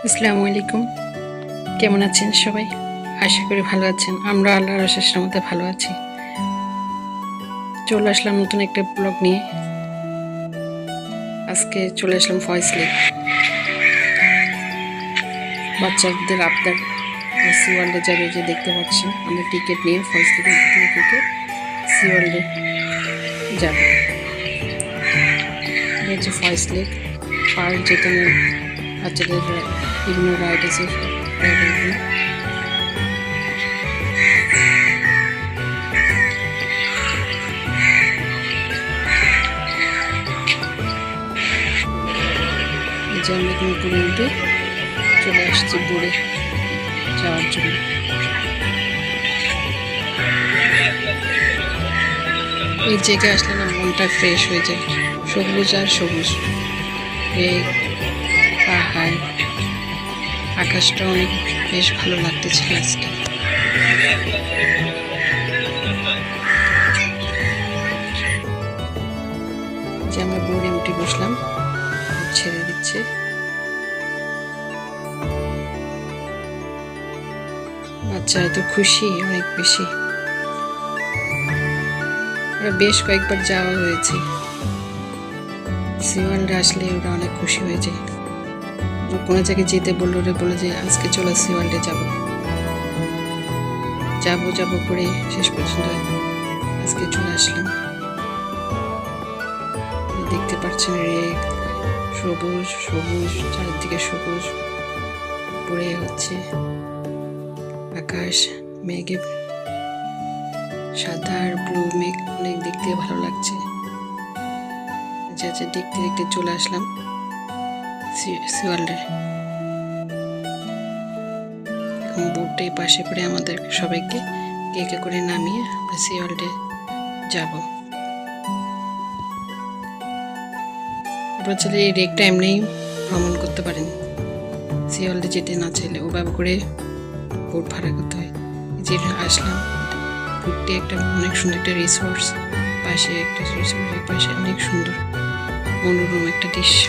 আসসালামু আলাইকুম। কেমন আছেন সবাই? আশা করি ভালো আছেন। আমরা আল্লাহর অশেষ রহমতে ভালো আছি। চলে আসলাম নতুন একটা ব্লগ নিয়ে। আজকে চলে আসলাম ফয়েজ লেক। বাচ্চাদের আবদার সি ওয়ার্ল্ডে যাবে, যে দেখতে পাচ্ছেন আমরা টিকিট নিয়ে ফয়েজ লেকের ভিতরে থেকে সি ওয়ার্ল্ডে যাব। এটা হচ্ছে ফয়েজ লেক পার্ক, যেখানে বাচ্চাদের বিভিন্ন রাইড আছে। রাইডগুলো যে আমরা এখানে উপরে উঠে চলে আসছি বোর্ডে যাওয়ার জন্য। এই জায়গায় আসলে না মনটা ফ্রেশ হয়ে যায়। সবুজ আর সবুজ, এই পাহাড়, আকাশটা অনেক বেশ ভালো লাগতেছিল আজকে। যে আমরা বোর্ডে উঠে বসলাম, ছেড়ে দিচ্ছে। বাচ্চারা তো খুশি অনেক বেশি। ওরা বেশ কয়েকবার যাওয়া হয়েছে। সি ওয়ার্ল্ডে আসলে ওরা অনেক খুশি হয়ে যায়। কোনো জায়গায় যেতে বললো, ওরা বলে যে আজকে চলো সি ওয়ার্ল্ডে যাবো যাবো যাবো করে শেষ পর্যন্ত আজকে চলে আসলাম। দেখতে পাচ্ছেন রেক, সবুজ সবুজ, চারিদিকে সবুজ, পরে হচ্ছে আকাশ, মেঘে সাদা আর ব্লু মেঘ, অনেক দেখতে ভালো লাগছে। দেখতে দেখতে চলে আসলাম সি ওয়ার্ল্ডে। এখন বোটে পাশে করে আমাদের সবাইকে কেকে করে নামিয়ে আমরা সি ওয়ার্ল্ডে যাব। আপনারা চাইলে এই রেকটা এমনিই ভ্রমণ করতে পারেন। সি ওয়ার্ল্ডে যেতে না চাইলে ওভাবে করে বোট ভাড়া করতে হয়। যে আসলাম ঘুরতে, একটা অনেক সুন্দর একটা রিসোর্স, পাশে একটা রিসোর্সের পাশে অনেক সুন্দর মনোরম একটা দৃশ্য।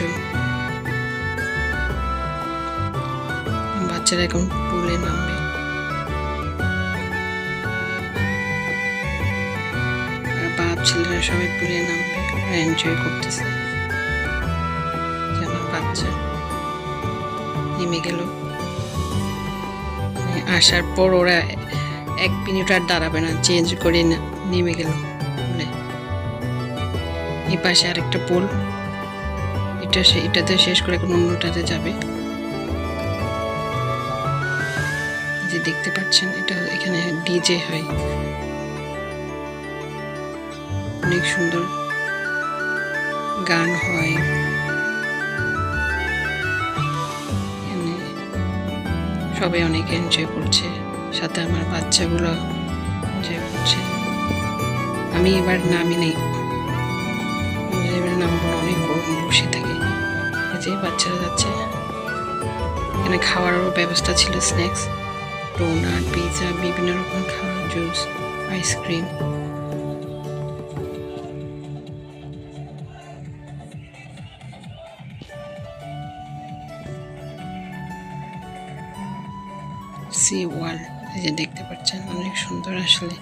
বাচ্চারা এখন পুলে নামবে। আর বাপ ছেলেরা সবাই পুলে নামবে, এনজয় করতেছে। আমার বাচ্চা নেমে গেল। আসার পর ওরা 1 মিনিট আর দাঁড়াবে না, চেঞ্জ করে নেমে গেল বলে। এই পাশে আরেকটা পোল, এটাতে শেষ করে এখন অন্যটাতে যাবে। যে দেখতে পাচ্ছেন এটা এখানে ডিজে হয়, অনেক সুন্দর গান হয়। এখানে সবাই অনেক এনজয় করছে, সাথে আমার বাচ্চাগুলো এনজয় করছে। আমি এবার নামি নেই, এবার নামবো, অনেক গরম, বসে থাকি। যে বাচ্চারা যাচ্ছে। এখানে খাওয়ারও ব্যবস্থা ছিল, স্ন্যাক্স, ডোনাট, পিৎজা, বিভিন্ন রকম খাওয়ার, জুস, আইসক্রিম। সি ওয়ার্ল্ড এই যে দেখতে পাচ্ছেন, অনেক সুন্দর আসলে।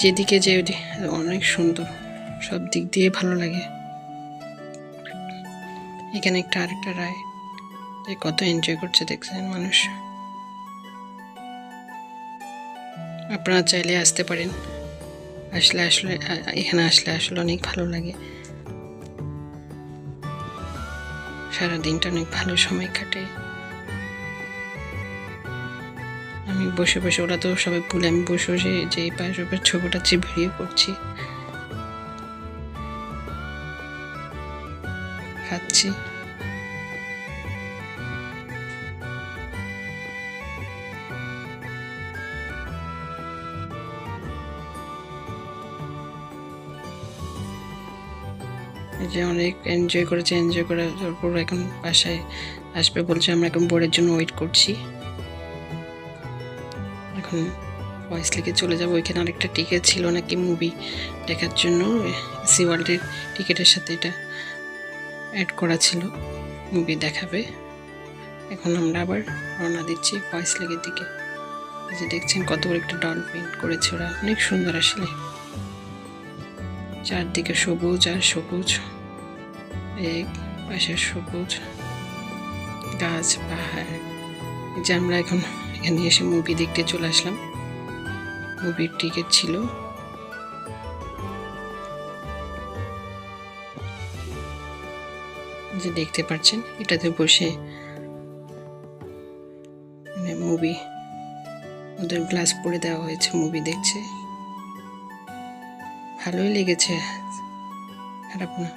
যেদিকে যে অনেক সুন্দর, সব দিক দিয়ে ভালো লাগে। এখানে আরেকটা রায়, কত এনজয় করছে দেখছেন মানুষ। আপনারা চাইলে আসতে পারেন। এখানে আসলে অনেক ভালো লাগে। সারা দিনটা অনেক ভালো সময় কাটে। আমি বসে বসে, ওরা তো সবাই পুলে, আমি বসে বসে যে পাশে ছবিটা ভিডিও করছি, খাচ্ছি। যে অনেক এনজয় করেছে, এনজয় করার পর এখন বাসায় আসবে বলছে। আমরা এখন বোর্ডের জন্য ওয়েট করছি। এখন ফয়েজ লেকে চলে যাবো। ওইখানে আরেকটা টিকিট ছিল নাকি মুভি দেখার জন্য, সি ওয়ার্ল্ডের টিকিটের সাথে এটা অ্যাড করা ছিল, মুভি দেখাবে। এখন আমরা আবার রওনা দিচ্ছি ফয়েজ লেকের দিকে। এই যে দেখছেন কত বড় একটা ডলফিন করেছে ওরা, অনেক সুন্দর আসলে। চারদিকে সবুজ আর সবুজ, এক পাশে সবুজ গাছ পাহাড়। এই যে আমরা এখন এখানে এসে মুভি দেখতে চলে আসলাম। মুভির টিকিট ছিল। যে দেখতে পাচ্ছেন এটাতে বসে মুভি, ওদের গ্লাস পরে দেওয়া হয়েছে, মুভি দেখছে। ভালোই লেগেছে, খারাপ না।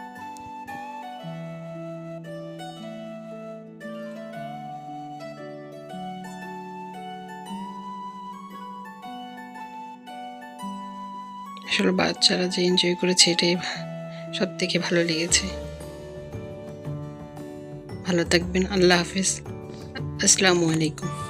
আসলে বাচ্চারা যে এনজয় করেছে এটাই সব থেকে ভালো লেগেছে। ভালো থাকবেন, আল্লাহ হাফিজ, আসসালামু আলাইকুম।